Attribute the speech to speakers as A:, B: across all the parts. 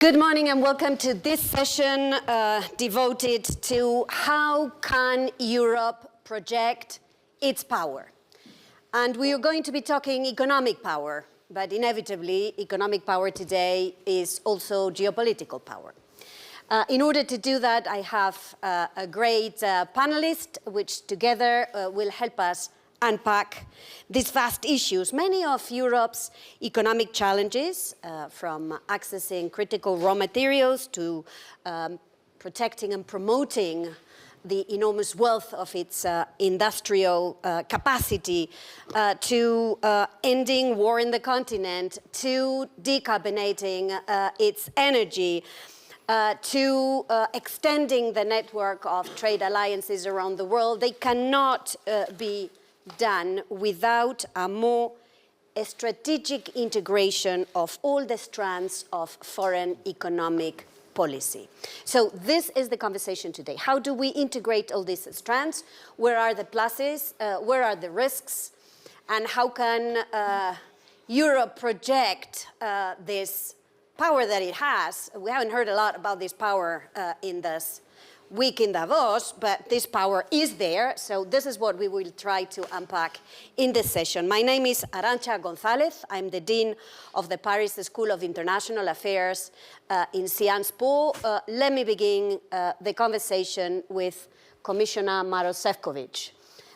A: Good morning and welcome to this session devoted to how can Europe project its power. And we are going to be talking economic power, but inevitably economic power today is also geopolitical power. In order to do that, I have a great panelist which together will help us unpack these vast issues. Many of Europe's economic challenges, from accessing critical raw materials to protecting and promoting the enormous wealth of its industrial capacity, to ending war in the continent, to decarbonating its energy, to extending the network of trade alliances around the world, they cannot be done without a strategic integration of all the strands of foreign economic policy. So this is the conversation today. How do we integrate all these strands? Where are the pluses? Where are the risks? And how can Europe project this power that it has? We haven't heard a lot about this power in this week in Davos, but this power is there, so this is what we will try to unpack in this session. My name is Arancha Gonzalez. I'm the Dean of the Paris School of International Affairs in Sciences Po. Let me begin the conversation with Commissioner Maros Sefcovic.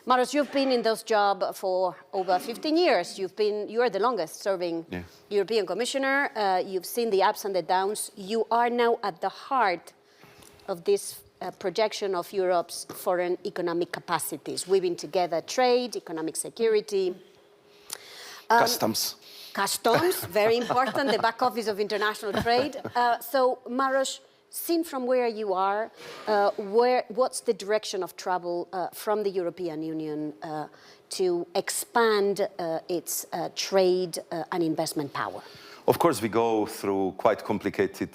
A: Maros, you've been in this job for over 15 years. You are the longest serving European Commissioner. You've seen the ups and the downs. You are now at the heart of this projection of Europe's foreign economic capacities, weaving together trade, economic security.
B: Customs,
A: very important, the back office of international trade. So, Maros, seen from where you are, what's the direction of travel from the European Union to expand its trade and investment power?
B: Of course, we go through quite complicated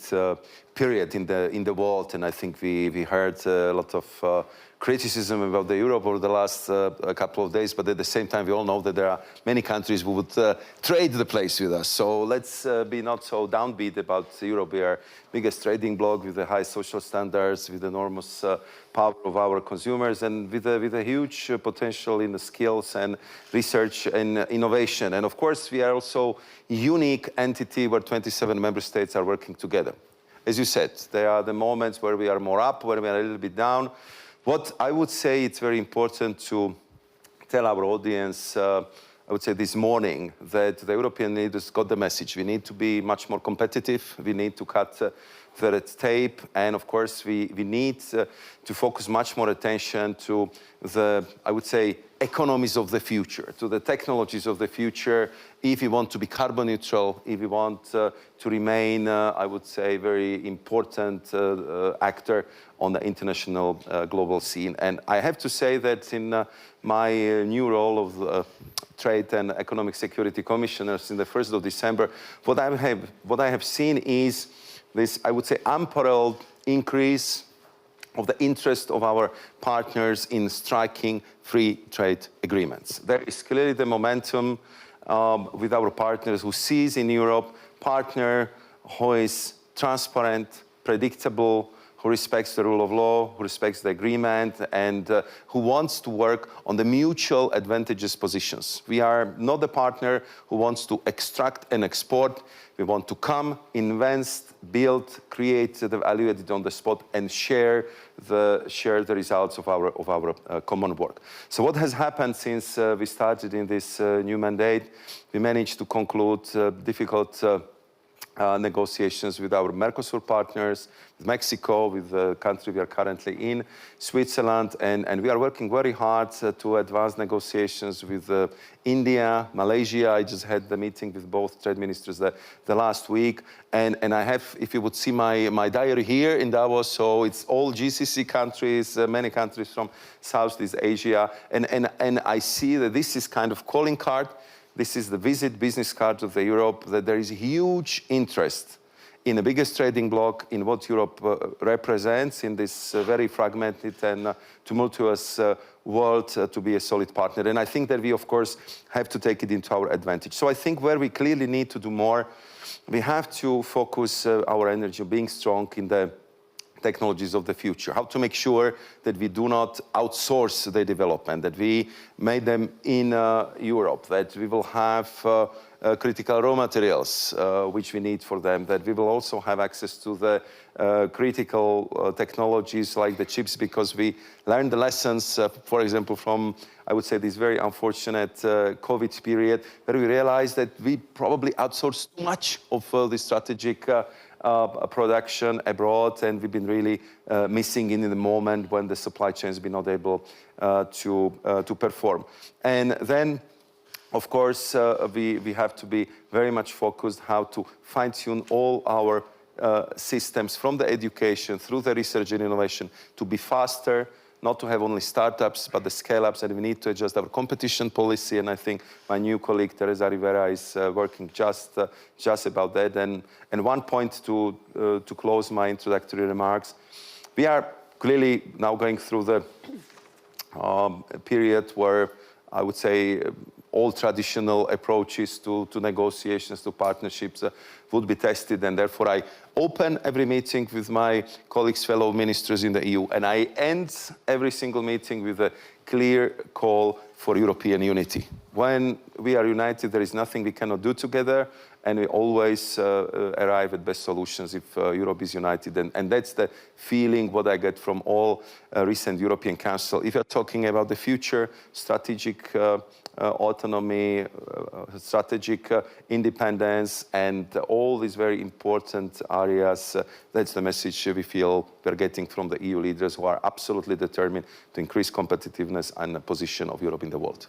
B: period in the world, and I think we heard a lot of criticism about the Europe over the last couple of days. But at the same time, we all know that there are many countries who would trade the place with us. So let's be not so downbeat about Europe. We are biggest trading bloc with the high social standards, with enormous power of our consumers, and with a huge potential in the skills and research and innovation. And of course, we are also a unique entity where 27 member states are working together. As you said, there are the moments where we are more up, where we are a little bit down. What I would say, it's very important to tell our audience, I would say this morning, that the European leaders got the message. We need to be much more competitive. We need to cut the red tape. And of course, we need to focus much more attention to the, I would say, economies of the future, to the technologies of the future, if we want to be carbon neutral, if we want to remain, I would say, very important actor on the international global scene. And I have to say that in my new role of Trade and Economic Security Commissioner since the 1st of December, what I have seen is this, I would say, unparalleled increase of the interest of our partners in striking free trade agreements. There is clearly the momentum with our partners who sees in Europe partner who is transparent, predictable, who respects the rule of law, who respects the agreement, and who wants to work on the mutual advantageous positions. We are not a partner who wants to extract and export. We want to come, invest, build, create the value added on the spot, and share the results of our common work. So what has happened since we started in this new mandate? We managed to conclude difficult negotiations with our Mercosur partners, with Mexico, with the country we are currently in, Switzerland, and we are working very hard to advance negotiations with India, Malaysia. I just had the meeting with both trade ministers the last week, and I have, if you would see my diary here in Davos, so it's all GCC countries, many countries from Southeast Asia, and I see that this is kind of calling card. This is the visit business card of Europe, that there is huge interest in the biggest trading bloc, in what Europe represents in this very fragmented and tumultuous world, to be a solid partner. And I think that we, of course, have to take it into our advantage. So I think where we clearly need to do more, we have to focus our energy being strong in the technologies of the future, how to make sure that we do not outsource the development, that we made them in Europe, that we will have critical raw materials which we need for them, that we will also have access to the critical technologies like the chips, because we learned the lessons, for example, from, I would say, this very unfortunate COVID period, where we realized that we probably outsourced too much of the strategic production abroad, and we've been really missing in the moment when the supply chain has been not able to perform. And then, of course, we have to be very much focused how to fine-tune all our systems, from the education through the research and innovation, to be faster, not to have only startups, but the scale-ups, and we need to adjust our competition policy. And I think my new colleague, Teresa Rivera, is working just about that. And one point to close my introductory remarks, we are clearly now going through the period where I would say all traditional approaches to negotiations, to partnerships would be tested, and therefore I open every meeting with my colleagues, fellow ministers in the EU, and I end every single meeting with a clear call for European unity. When we are united, there is nothing we cannot do together, and we always arrive at best solutions if Europe is united. And that's the feeling what I get from all recent European Council. If you're talking about the future, strategic autonomy, strategic independence, and all these very important areas, that's the message we feel we're getting from the EU leaders, who are absolutely determined to increase competitiveness and the position of Europe in the world.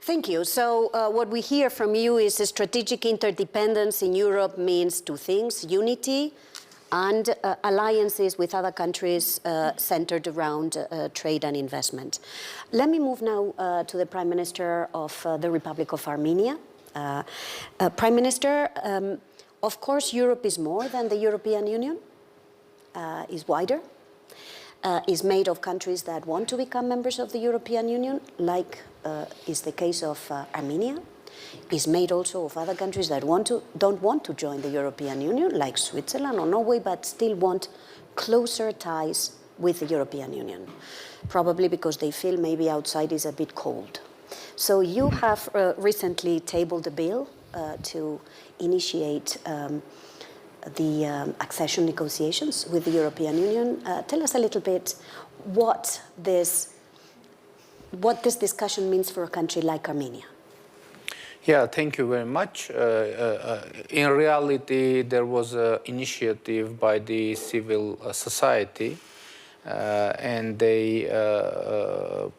A: Thank you. So what we hear from you is a strategic interdependence in Europe means two things: unity and alliances with other countries centered around trade and investment. Let me move now to the Prime Minister of the Republic of Armenia. Prime Minister, of course, Europe is more than the European Union, is wider, is made of countries that want to become members of the European Union, like is the case of Armenia, is made also of other countries that don't want to join the European Union, like Switzerland or Norway, but still want closer ties with the European Union, probably because they feel maybe outside is a bit cold. So you have recently tabled a bill to initiate the accession negotiations with the European Union. Tell us a little bit what this discussion means for a country like Armenia.
C: Yeah, thank you very much. In reality, there was an initiative by the civil society, and they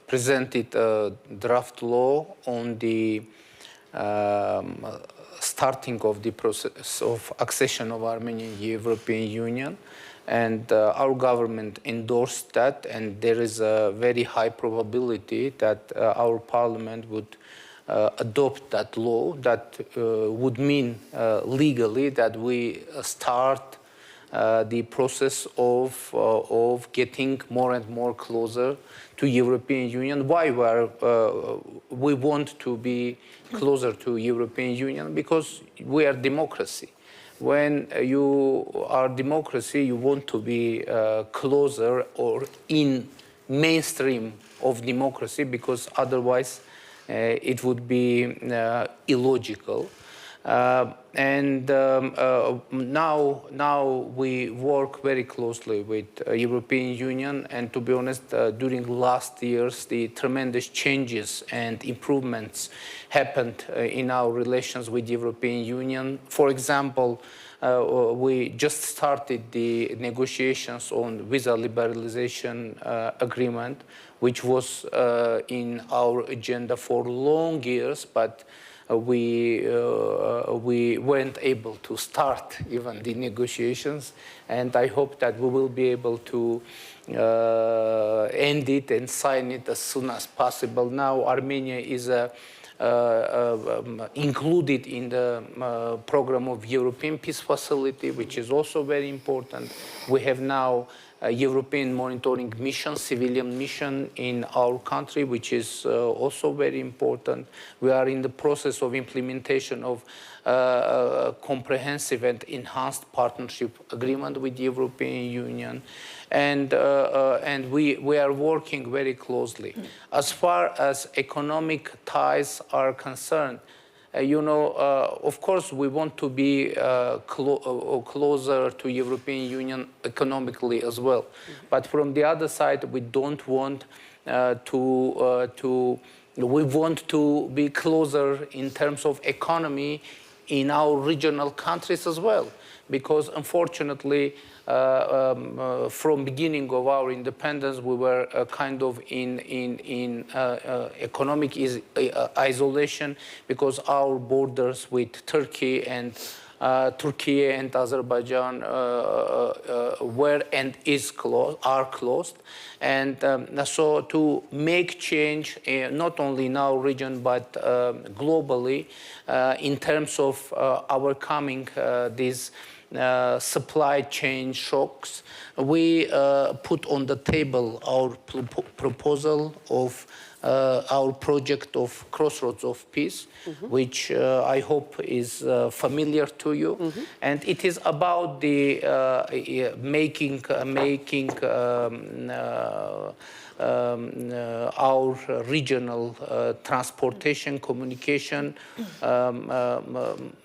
C: presented a draft law on the starting of the process of accession of Armenia in the European Union. And our government endorsed that, and there is a very high probability that our parliament would adopt that law. That would mean legally that we start the process of getting more and more closer to European Union. Why we want to be closer to European Union? Because we are democracy. When you are democracy, you want to be closer or in mainstream of democracy, because otherwise it would be illogical. Now we work very closely with European Union, and to be honest, during last years, the tremendous changes and improvements happened in our relations with the European Union. For example, we just started the negotiations on visa liberalization agreement, which was in our agenda for long years, but we weren't able to start even the negotiations, and I hope that we will be able to end it and sign it as soon as possible. Now Armenia is a included in the program of European Peace Facility, which is also very important. We have now a European monitoring mission, civilian mission in our country, which is also very important. We are in the process of implementation of a comprehensive and enhanced partnership agreement with the European Union. And we are working very closely. As far as economic ties are concerned, of course, we want to be closer to European Union economically as well. But from the other side, we don't want we want to be closer in terms of economy in our regional countries as well. Because unfortunately, from beginning of our independence, we were kind of in economic isolation because our borders with Turkey and Azerbaijan were and are closed. And so to make change, not only in our region, but globally, in terms of overcoming these supply chain shocks, we put on the table our proposal of our project of Crossroads of Peace, which I hope is familiar to you. And it is about the making our regional transportation communication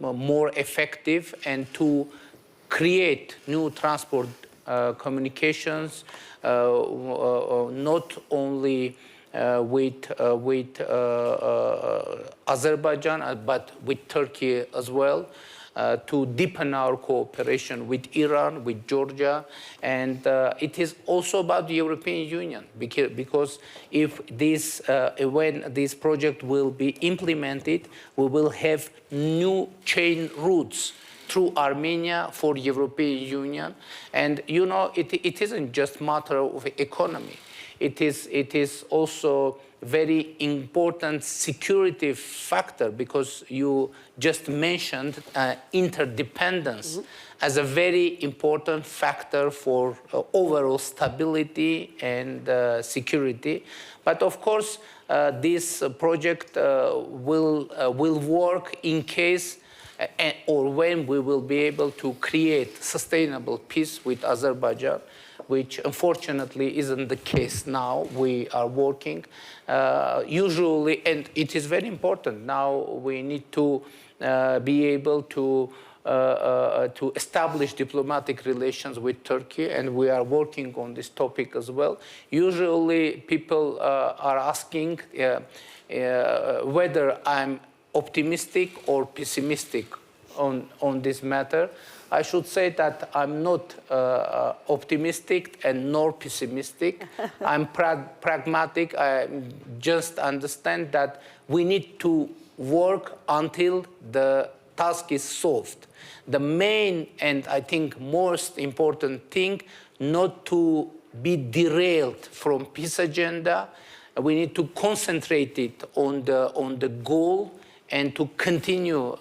C: more effective and to create new transport communications, not only with Azerbaijan, but with Turkey as well, to deepen our cooperation with Iran, with Georgia. And it is also about the European Union, because if when this project will be implemented, we will have new chain routes through Armenia for the European Union. And it isn't just a matter of economy. It is also very important security factor, because you just mentioned interdependence as a very important factor for overall stability and security. But of course, this project will work in case or when we will be able to create sustainable peace with Azerbaijan, which unfortunately isn't the case now. We are working usually, and it is very important. Now we need to be able to establish diplomatic relations with Turkey, and we are working on this topic as well. Usually people are asking whether I'm optimistic or pessimistic on this matter. I should say that I'm not optimistic and nor pessimistic. I'm pragmatic. I just understand that we need to work until the task is solved. The main and I think most important thing, not to be derailed from peace agenda. We need to concentrate it on the goal and to continue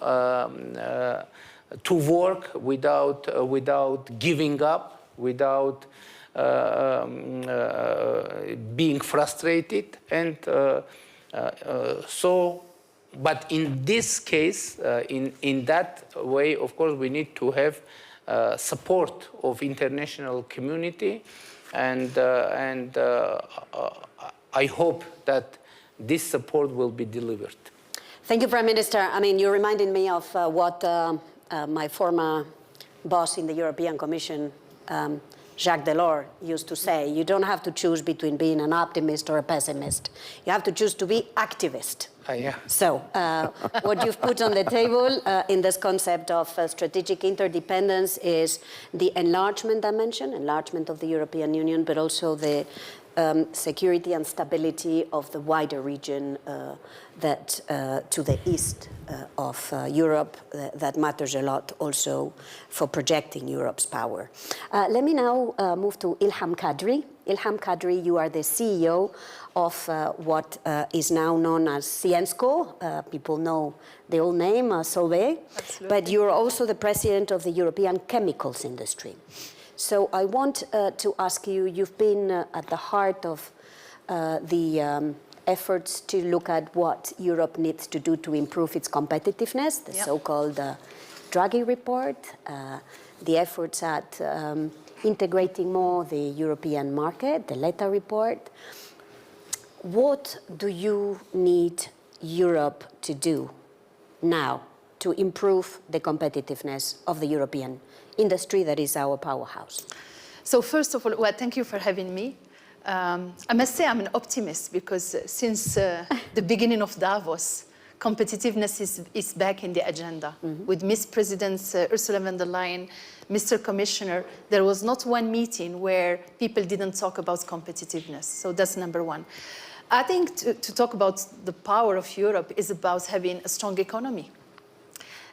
C: to work without giving up, without being frustrated. And but in this case, in that way, of course, we need to have support of international community, and I hope that this support will be delivered.
A: Thank you, Prime Minister. I mean, you reminded me of what my former boss in the European Commission, Jacques Delors, used to say. You don't have to choose between being an optimist or a pessimist. You have to choose to be activist.
C: Yeah.
A: So what you've put on the table in this concept of strategic interdependence is the enlargement dimension, enlargement of the European Union, but also the security and stability of the wider region that to the east of Europe that matters a lot also for projecting Europe's power. Let me now move to Ilham Kadri. Ilham Kadri, you are the CEO of what is now known as Syensqo. People know the old name, Solvay. But you're also the president of the European chemicals industry. So I want to ask you, you've been at the heart of the efforts to look at what Europe needs to do to improve its competitiveness, the so-called Draghi report, the efforts at integrating more the European market, the Letta report. What do you need Europe to do now to improve the competitiveness of the European industry that is our powerhouse?
D: So first of all, well, thank you for having me. I must say I'm an optimist because since the beginning of Davos, competitiveness is back in the agenda. With Ms. President Ursula von der Leyen, Mr. Commissioner, there was not one meeting where people didn't talk about competitiveness. So that's number one. I think to talk about the power of Europe is about having a strong economy.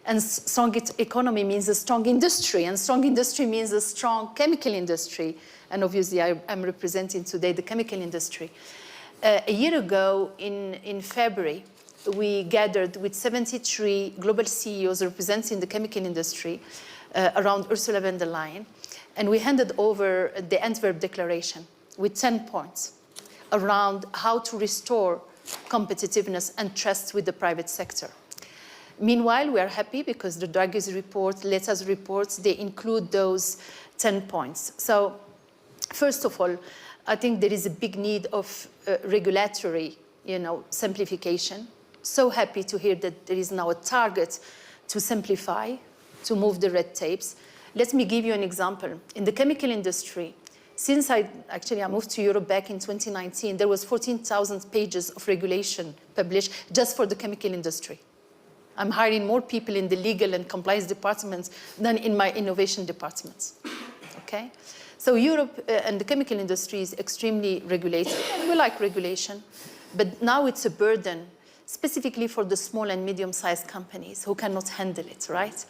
D: And strong economy means a strong industry, and strong industry means a strong chemical industry. And obviously, I'm representing today the chemical industry. A year ago, in February, we gathered with 73 global CEOs representing the chemical industry around Ursula von der Leyen, and we handed over the Antwerp Declaration with 10 points around how to restore competitiveness and trust with the private sector. Meanwhile, we are happy because the Draghi's report, Letta's reports, they include those 10 points. So, first of all, I think there is a big need of regulatory, simplification. So happy to hear that there is now a target to simplify, to move the red tapes. Let me give you an example. In the chemical industry, since I moved to Europe back in 2019, there was 14,000 pages of regulation published just for the chemical industry. I'm hiring more people in the legal and compliance departments than in my innovation departments, okay? So Europe and the chemical industry is extremely regulated, and we like regulation, but now it's a burden, specifically for the small and medium-sized companies who cannot handle it, right?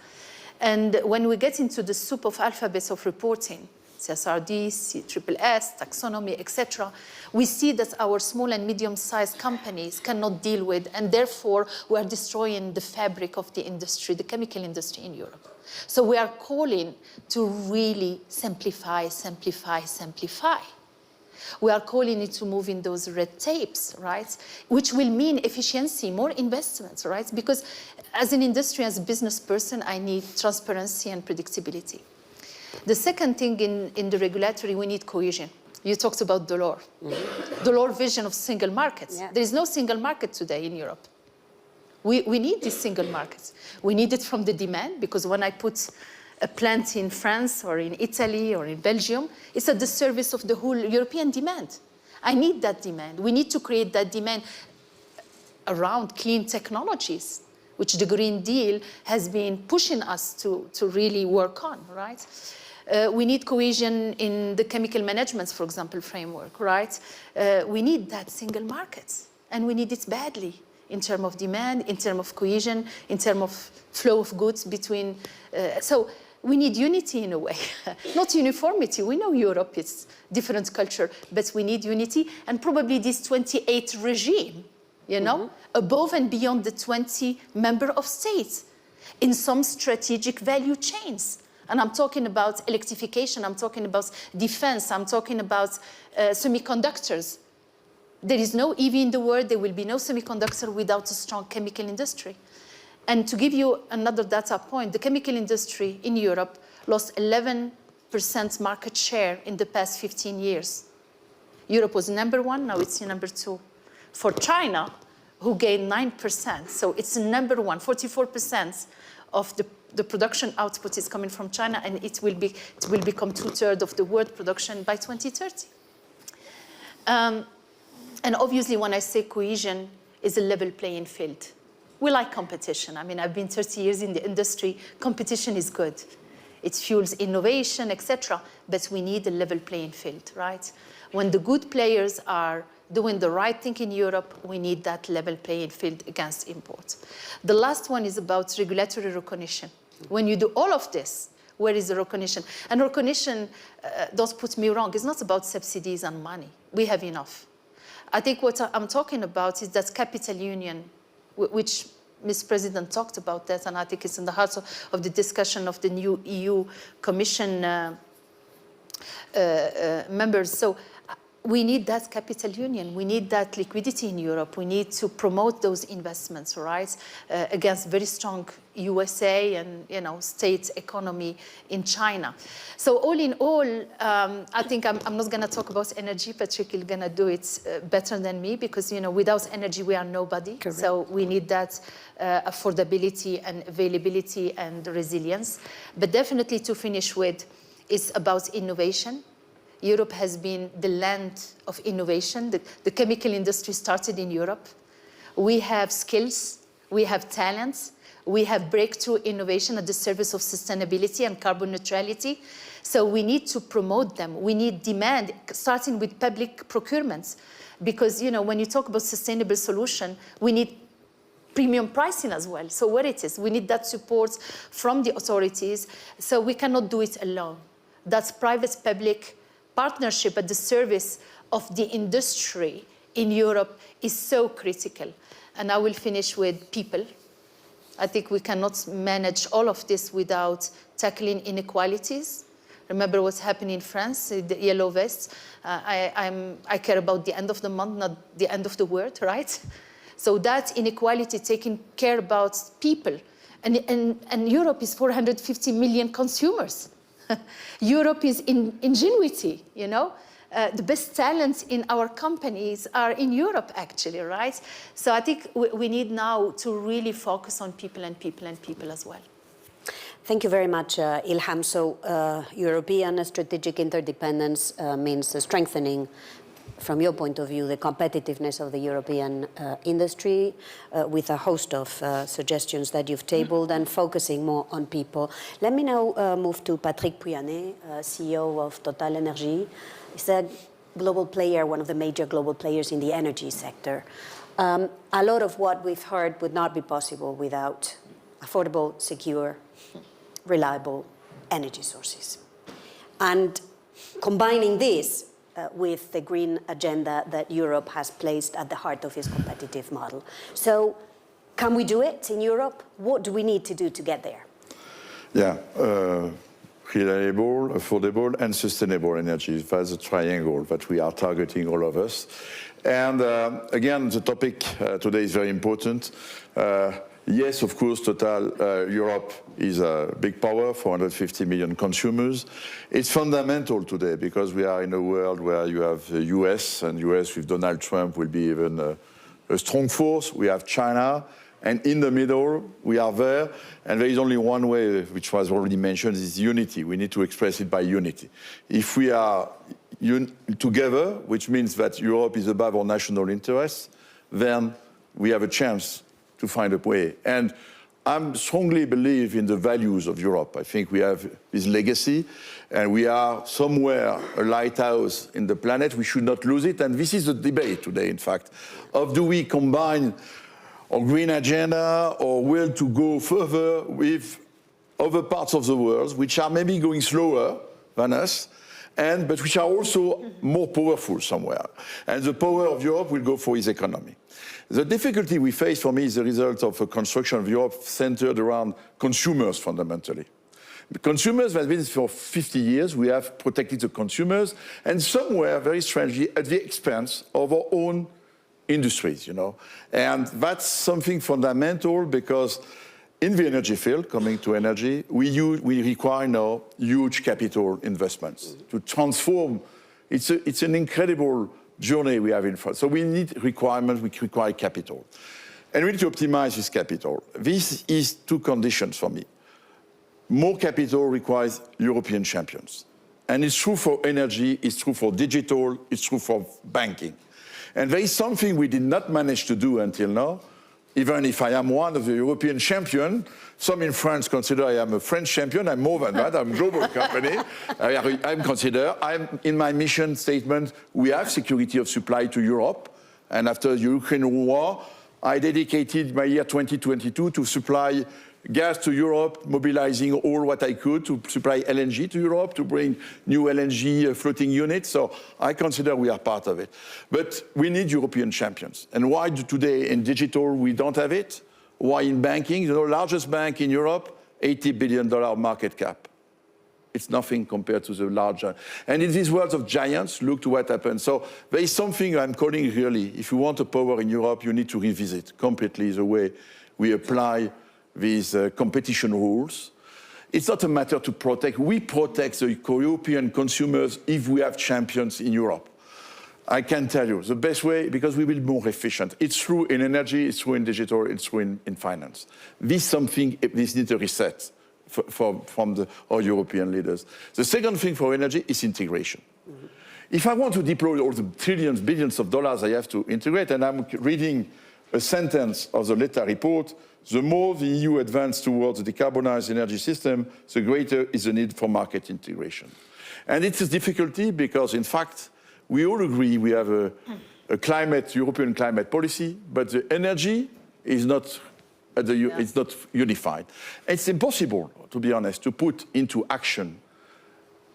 D: And when we get into the soup of alphabets of reporting, CSRD, CSSS, taxonomy, etc., we see that our small and medium-sized companies cannot deal with, and therefore we are destroying the fabric of the industry, the chemical industry in Europe. So we are calling to really simplify, simplify, simplify. We are calling it to move in those red tapes, right? Which will mean efficiency, more investments, right? Because as an industry, as a business person, I need transparency and predictability. The second thing in the regulatory, we need cohesion. You talked about Delors. Delors' vision of single markets. Yeah. There is no single market today in Europe. We need these single markets. We need it from the demand, because when I put a plant in France or in Italy or in Belgium, it's at the service of the whole European demand. I need that demand. We need to create that demand around clean technologies, which the Green Deal has been pushing us to really work on, right? We need cohesion in the chemical management, for example, framework, right? We need that single market, and we need it badly in terms of demand, in terms of cohesion, in terms of flow of goods between. So we need unity in a way, not uniformity. We know Europe is different culture, but we need unity, and probably this 28 regime, above and beyond the 20 member of states in some strategic value chains. And I'm talking about electrification, I'm talking about defense, I'm talking about semiconductors. There is no EV in the world, there will be no semiconductor without a strong chemical industry. And to give you another data point, the chemical industry in Europe lost 11% market share in the past 15 years. Europe was number one, now it's number two. For China, who gained 9%, so it's number one, 44% of the production output is coming from China, and it will become 2/3 of the world production by 2030. And obviously, when I say cohesion, is a level playing field. We like competition. I mean, I've been 30 years in the industry. Competition is good. it fuels innovation, etc. But we need a level playing field, right? When the good players are doing the right thing in Europe, we need that level playing field against imports. The last one is about regulatory recognition. When you do all of this, where is the recognition? And recognition, don't put me wrong, it's not about subsidies and money. We have enough. I think what I'm talking about is that capital union, which Ms. President talked about that, and I think it's in the heart of the discussion of the new EU Commission members. So we need that capital union. We need that liquidity in Europe. We need to promote those investments, right, against very strong USA and, state economy in China. So all in all, I think I'm not going to talk about energy. Patrick is going to do it better than me because, without energy, we are nobody.
A: Correct.
D: So we need that affordability and availability and resilience. But definitely to finish with, it's about innovation. Europe has been the land of innovation. The chemical industry started in Europe. We have skills, we have talents, we have breakthrough innovation at the service of sustainability and carbon neutrality. So we need to promote them. We need demand, starting with public procurements. Because, when you talk about sustainable solution, we need premium pricing as well. So what it is, we need that support from the authorities. So we cannot do it alone. That's private-public partnership at the service of the industry in Europe is so critical. And I will finish with people. I think we cannot manage all of this without tackling inequalities. Remember what's happening in France, the yellow vests. I care about the end of the month, not the end of the world, right? So that inequality, taking care about people. And Europe is 450 million consumers. Europe is ingenuity, The best talents in our companies are in Europe, actually, right? So I think we need now to really focus on people and people and people as well.
A: Thank you very much, Ilham. So European strategic interdependence means strengthening, from your point of view, the competitiveness of the European industry with a host of suggestions that you've tabled and focusing more on people. Let me now move to Patrick Pouyanné, CEO of Total Energy. He's a global player, one of the major global players in the energy sector. A lot of what we've heard would not be possible without affordable, secure, reliable energy sources. And combining this with the green agenda that Europe has placed at the heart of its competitive model. So can we do it in Europe? What do we need to do to get there?
E: Yeah, reliable, affordable, and sustainable energy. That's a triangle that we are targeting, all of us. And again, the topic today is very important. Yes, of course, Total Europe is a big power, 450 million consumers. It's fundamental today because we are in a world where you have the US, and US with Donald Trump will be even a strong force. We have China, and in the middle, we are there. And there is only one way, which was already mentioned, is unity. We need to express it by unity. If we are together, which means that Europe is above our national interests, then we have a chance to find a way. And I strongly believe in the values of Europe. I think we have this legacy, and we are somewhere a lighthouse in the planet. We should not lose it. And this is the debate today, in fact, of do we combine our green agenda or will to go further with other parts of the world, which are maybe going slower than us, but which are also more powerful somewhere. And the power of Europe will go for its economy. The difficulty we face, for me, is the result of a construction of Europe centered around consumers, fundamentally. The consumers, that means for 50 years, we have protected the consumers, and somewhere, very strangely, at the expense of our own industries, And that's something fundamental because in the energy field, coming to energy, we require now huge capital investments to transform. It's an incredible journey we have in front. So we need requirements, we require capital. And we need to optimize this capital. This is two conditions for me. More capital requires European champions. And it's true for energy, it's true for digital, it's true for banking. And there is something we did not manage to do until now, even if I am one of the European champions. Some in France consider I am a French champion. I'm more than that. I'm a global company. I'm considered. In my mission statement, we have security of supply to Europe. And after the Ukraine war, I dedicated my year 2022 to supply gas to Europe, mobilizing all what I could to supply LNG to Europe, to bring new LNG floating units. So I consider we are part of it. But we need European champions. And why today in digital we don't have it? Why in banking? The largest bank in Europe, $80 billion market cap. It's nothing compared to the larger. And in these worlds of giants, look to what happened. So there is something I'm calling really, if you want a power in Europe, you need to revisit completely the way we apply these competition rules. It's not a matter to protect. We protect the European consumers if we have champions in Europe. I can tell you the best way, because we will be more efficient. It's true in energy, it's true in digital, it's true in finance. This is something, this needs a reset from our European leaders. The second thing for energy is integration. Mm-hmm. If I want to deploy all the trillions, billions of dollars I have to integrate, and I'm reading a sentence of the Letta report, the more the EU advances towards a decarbonized energy system, the greater is the need for market integration. And it's a difficulty because, in fact, we all agree we have a European climate policy, but the energy is not, it's not unified. It's impossible, to be honest, to put into action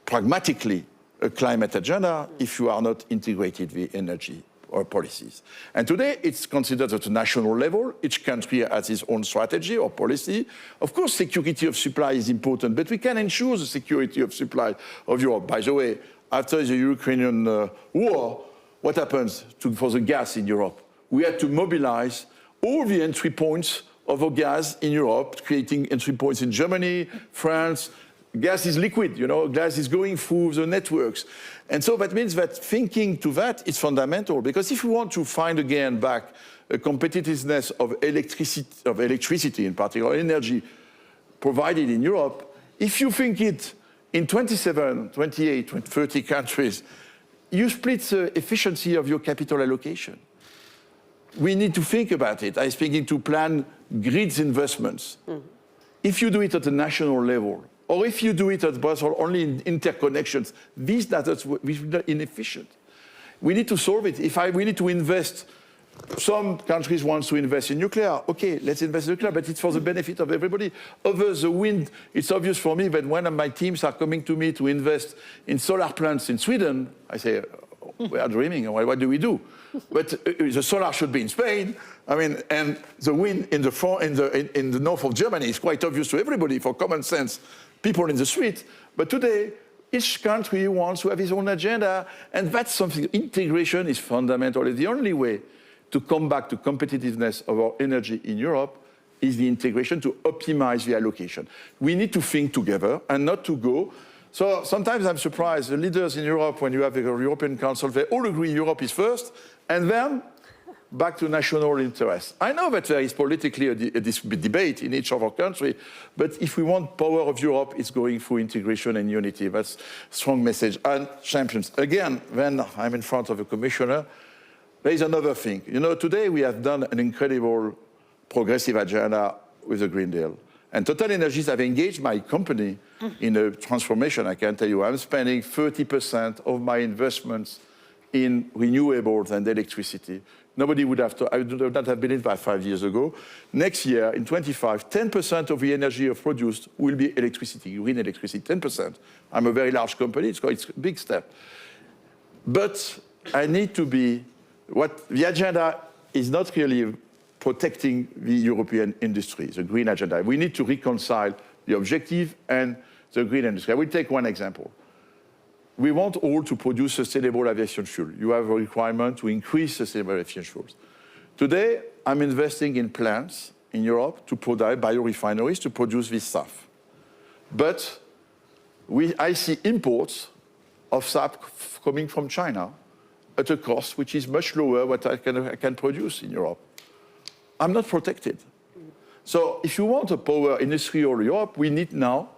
E: pragmatically a climate agenda if you are not integrated with energy or policies. And today it's considered at a national level. Each country has its own strategy or policy. Of course, security of supply is important, but we can ensure the security of supply of Europe. By the way, after the Ukrainian war, what happens for the gas in Europe? We had to mobilize all the entry points of our gas in Europe, creating entry points in Germany, France. Gas is liquid, you know, gas is going through the networks. And so that means that thinking to that is fundamental, because if we want to find again back a competitiveness of electricity in particular, energy provided in Europe, if you think it in 27, 28, 30 countries, you split the efficiency of your capital allocation. We need to think about it. I'm speaking to plan grids investments. If you do it at a national level, or if you do it at Brussels only in interconnections, these data will be inefficient. We need to solve it. We need to invest. Some countries want to invest in nuclear. Okay, let's invest in nuclear, but it's for the benefit of everybody. Over the wind, it's obvious for me that when my teams are coming to me to invest in solar plants in Sweden, I say, we are dreaming. What do we do? But the solar should be in Spain. I mean, and the wind in the north of Germany is quite obvious to everybody for common sense. People in the street. But today, each country wants to have its own agenda, and that's something. Integration is fundamental. It's the only way to come back to competitiveness of our energy in Europe is the integration to optimize the allocation. We need to think together and not to go. So sometimes I'm surprised, the leaders in Europe, when you have the European Council, they all agree Europe is first, and then back to national interests. I know that there is politically a debate in each of our countries, but if we want power of Europe, it's going through integration and unity. That's a strong message. And champions. Again, when I'm in front of a commissioner, there is another thing. You know, today we have done an incredible progressive agenda with the Green Deal. And TotalEnergies have engaged my company in a transformation. I can tell you, I'm spending 30% of my investments in renewables and electricity. Nobody would have I would not have believed that 5 years ago. Next year, in 25, 10% of the energy produced will be electricity, green electricity, 10%. I'm a very large company, it's a big step. But I need to be, the agenda is not really protecting the European industry, the green agenda. We need to reconcile the objective and the green industry. I will take one example. We want all to produce sustainable aviation fuel. You have a requirement to increase sustainable aviation fuels. Today, I'm investing in plants in Europe to produce biorefineries to produce this stuff. But I see imports of SAF coming from China at a cost which is much lower what I can produce in Europe. I'm not protected. So if you want a power industry or Europe, we need now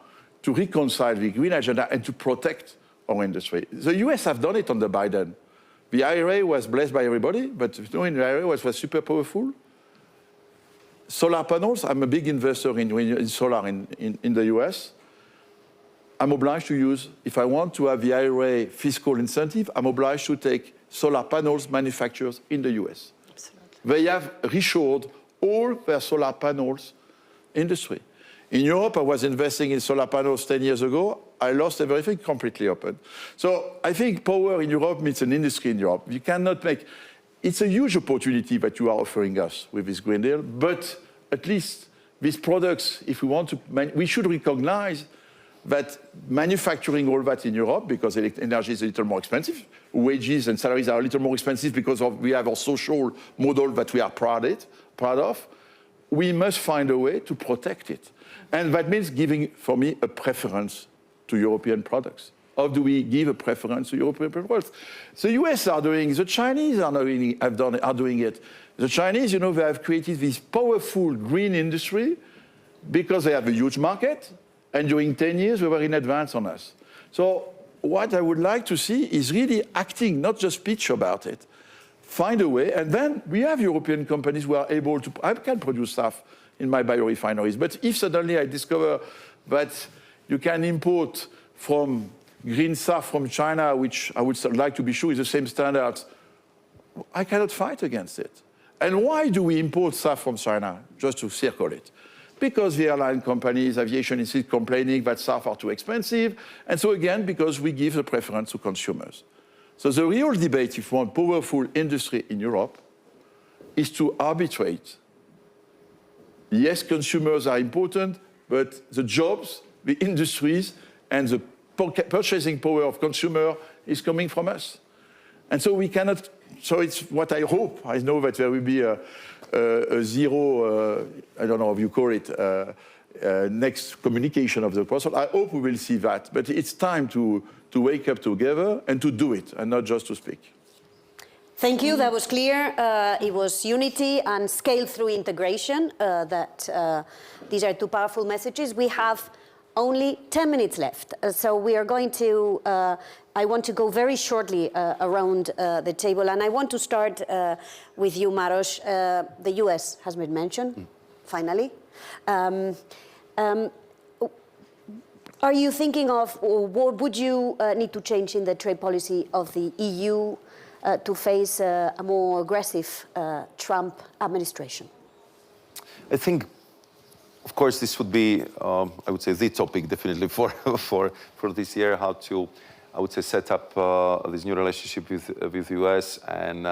E: to reconcile the green agenda and to protect our industry. The US have done it under Biden. The IRA was blessed by everybody, but knowing the IRA was super powerful. solar panels, I'm a big investor in solar in the US. I'm obliged to use, if I want to have the IRA fiscal incentive, I'm obliged to take solar panels manufacturers in the US.
D: Absolutely.
E: They have reshored all their solar panels industry. In Europe, I was investing in solar panels 10 years ago. I lost everything, completely open. So I think power in Europe means an industry in Europe. You cannot make, it's a huge opportunity that you are offering us with this Green Deal, but at least these products, if we want to, we should recognize that manufacturing all that in Europe, because energy is a little more expensive, wages and salaries are a little more expensive because we have a social model that we are proud of, we must find a way to protect it. And that means giving, for me, a preference to European products. How do we give a preference to European products? The US are doing, the Chinese are doing it. The Chinese, you know, they have created this powerful green industry because they have a huge market, and during 10 years, we were in advance on us. So what I would like to see is really acting, not just speech about it. Find a way, and then we have European companies who are able to, I can produce stuff in my biorefineries, but if suddenly I discover that you can import from green stuff from China, which I would like to be sure is the same standards, I cannot fight against it. And why do we import stuff from China? Just to circle it. Because the airline companies, aviation is complaining that stuff are too expensive. And so again, because we give the preference to consumers. So the real debate, if we want powerful industry in Europe, is to arbitrate. Yes, consumers are important, but the jobs, the industries, and the purchasing power of consumer is coming from us. And so we cannot, so it's what I hope. I know that there will be a zero, I don't know how you call it, next communication of the process. I hope we will see that. But it's time to wake up together and to do it, and not just to speak.
A: Thank you, that was clear. It was unity and scale through integration. These are two powerful messages. We have only 10 minutes left. So we are going to, I want to go very shortly around the table. And I want to start with you, Maros. The US has been mentioned, finally. Are you thinking of, or what would you need to change in the trade policy of the EU to face a more aggressive Trump administration?
B: I think, of course, this would be, I would say, the topic definitely for this year, how to, I would say, set up this new relationship with the US. And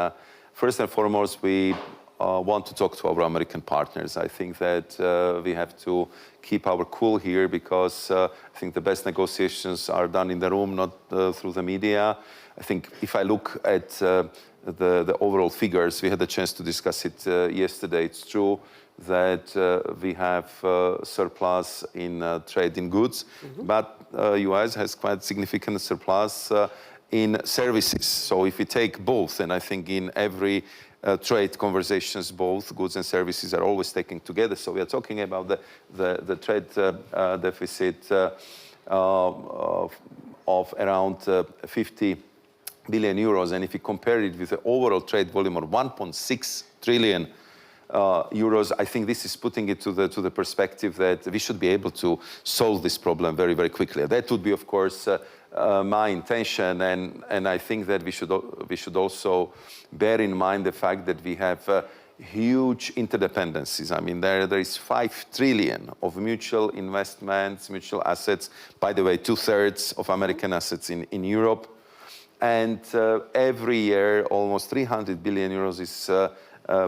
B: first and foremost, we want to talk to our American partners. I think that we have to keep our cool here because I think the best negotiations are done in the room, not through the media. I think if I look at the overall figures, we had a chance to discuss it yesterday. It's true that we have surplus in trade in goods, but US has quite significant surplus in services. So if we take both, and I think in every trade conversations, both goods and services are always taken together. So we are talking about the trade deficit of around 50 billion euros. And if you compare it with the overall trade volume of 1.6 trillion euros, I think this is putting it to the perspective that we should be able to solve this problem very, very quickly. That would be, of course, my intention, and I think that we should also bear in mind the fact that we have huge interdependencies. I mean, there is 5 trillion of mutual investments, mutual assets. By the way, 2/3 of American assets in Europe. And every year, almost 300 billion euros is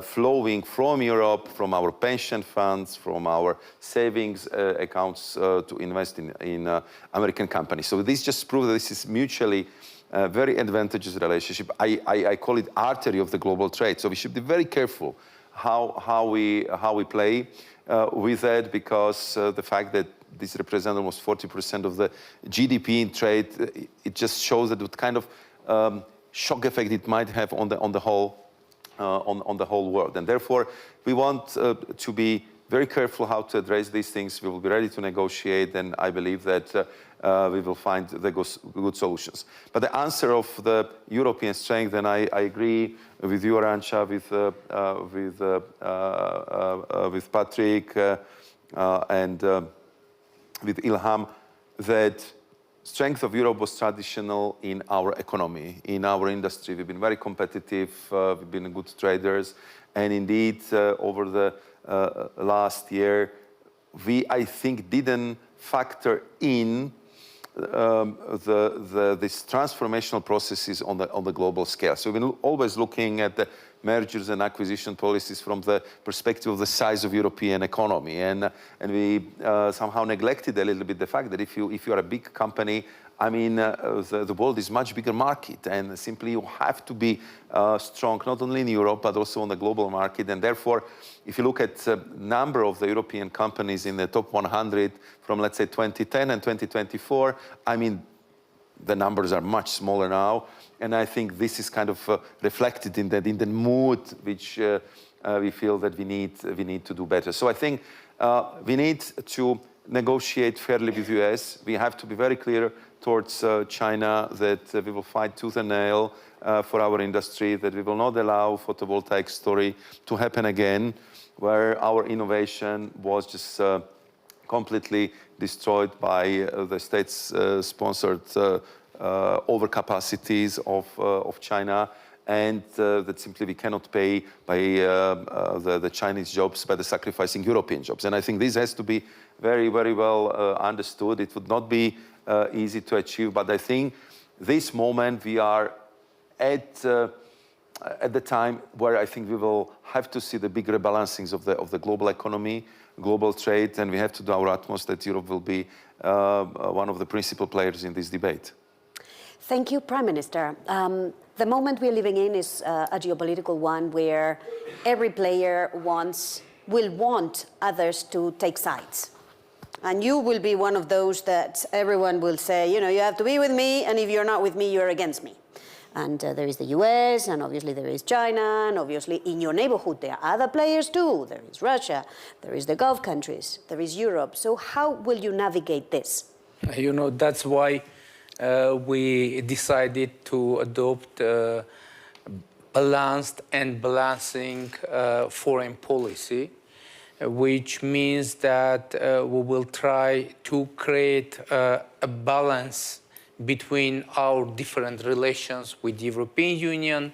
B: flowing from Europe, from our pension funds, from our savings accounts to invest in American companies. So this just proves that this is mutually very advantageous relationship. I call it artery of the global trade. So we should be very careful how we play with that, because the fact that this represents almost 40% of the GDP in trade, it just shows that what kind of shock effect it might have on the whole world. And therefore, we want to be very careful how to address these things. We will be ready to negotiate, and I believe that we will find the good solutions. But the answer of the European strength, and I agree with you, Arancha, with Patrick, and with Ilham, that strength of Europe was traditional in our economy, in our industry. We've been very competitive, we've been good traders, and indeed, over the last year, we, I think, didn't factor in these transformational processes on the global scale. So we've been always looking at the mergers and acquisition policies from the perspective of the size of European economy, and we somehow neglected a little bit the fact that if you are a big company, I mean, the world is a much bigger market, and simply you have to be strong not only in Europe but also on the global market. And therefore, if you look at the number of the European companies in the top 100 from, let's say, 2010 and 2024, I mean, the numbers are much smaller now, and I think this is kind of reflected in the mood which we feel that we need to do better. So I think we need to negotiate fairly with the US. We have to be very clear towards China that we will fight tooth and nail for our industry, that we will not allow photovoltaic story to happen again, where our innovation was just completely destroyed by the state-sponsored overcapacities of China, and that simply we cannot pay by the Chinese jobs by the sacrificing European jobs. And I think this has to be very, very well understood. It would not be easy to achieve, but I think this moment we are at the time where I think we will have to see the big rebalancings of the global economy, global trade, and we have to do our utmost that Europe will be one of the principal players in this debate.
A: Thank you, Prime Minister. The moment we're living in is a geopolitical one where every player will want others to take sides. And you will be one of those that everyone will say, you know, you have to be with me, and if you're not with me, you're against me. And there is the US, and obviously there is China, and obviously in your neighborhood there are other players too. There is Russia, there is the Gulf countries, there is Europe. So how will you navigate this?
C: You know, that's why we decided to adopt balanced and balancing foreign policy, which means that we will try to create a balance between our different relations with the European Union,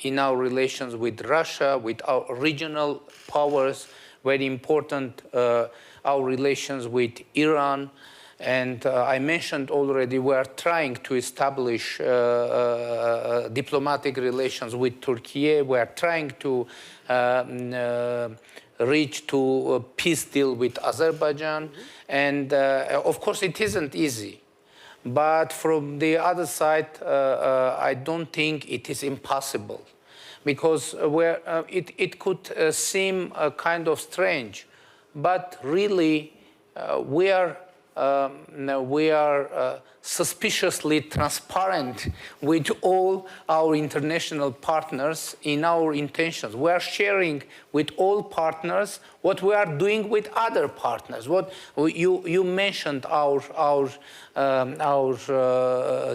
C: in our relations with Russia, with our regional powers, very important, our relations with Iran. And I mentioned already we are trying to establish diplomatic relations with Turkey. We are trying to reach to a peace deal with Azerbaijan. And of course, it isn't easy. But from the other side, I don't think it is impossible. Because it could seem kind of strange. But really, we are suspiciously transparent with all our international partners in our intentions. We are sharing with all partners what we are doing with other partners. What you mentioned our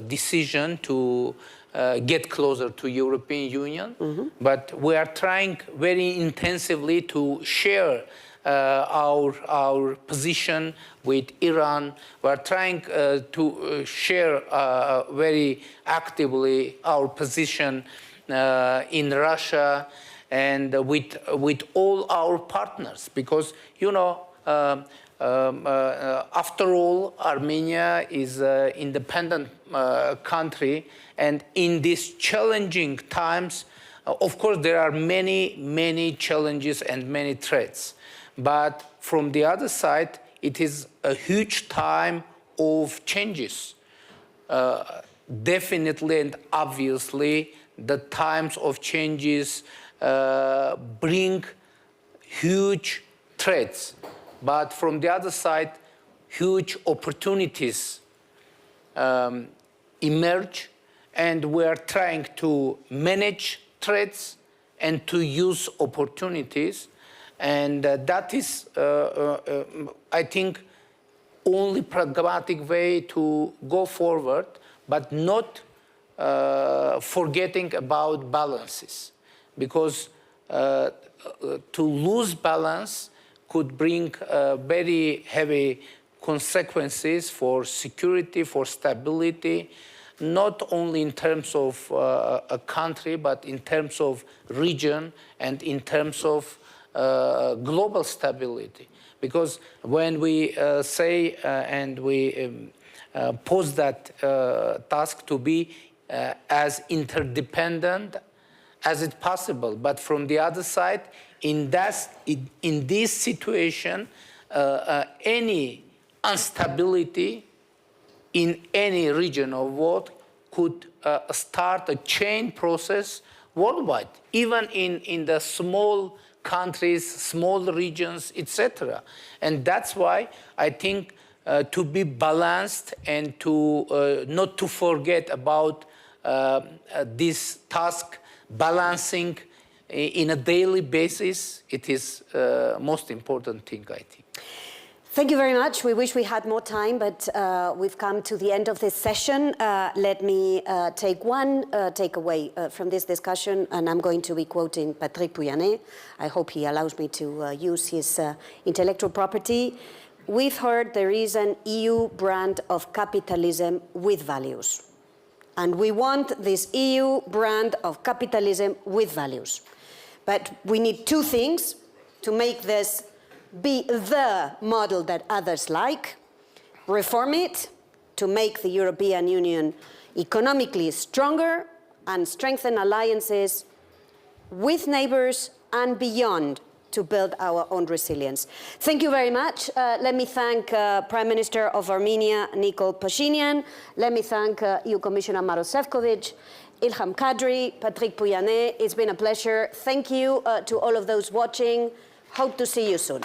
C: decision to get closer to European Union, but we are trying very intensively to share our position with Iran. We are trying to share very actively our position in Russia and with all our partners, because, you know, after all, Armenia is an independent country, and in these challenging times, of course, there are many, many challenges and many threats. But from the other side, it is a huge time of changes. Definitely and obviously, the times of changes bring huge threats. But from the other side, huge opportunities emerge, and we are trying to manage threats and to use opportunities. And that is, I think, only pragmatic way to go forward, but not forgetting about balances. Because to lose balance could bring very heavy consequences for security, for stability, not only in terms of a country, but in terms of region and in terms of global stability. Because when we say and we pose that task to be as interdependent as it's possible, but from the other side, in this situation, any instability in any region of world could start a chain process worldwide, even in the small countries, small regions, etc. And that's why I think to be balanced and to not to forget about this task, balancing in a daily basis, it is most important thing, I think.
A: Thank you very much. We wish we had more time, but we've come to the end of this session. Let me take one takeaway from this discussion, and I'm going to be quoting Patrick Pouyanné. I hope he allows me to use his intellectual property. We've heard there is an EU brand of capitalism with values. And we want this EU brand of capitalism with values. But we need two things to make this be the model that others like, reform it to make the European Union economically stronger and strengthen alliances with neighbors and beyond to build our own resilience. Thank you very much. Let me thank Prime Minister of Armenia, Nikol Pashinyan. Let me thank EU Commissioner Maros Sefcovic, Ilham Kadri, Patrick Pouyanné. It's been a pleasure. Thank you to all of those watching. Hope to see you soon.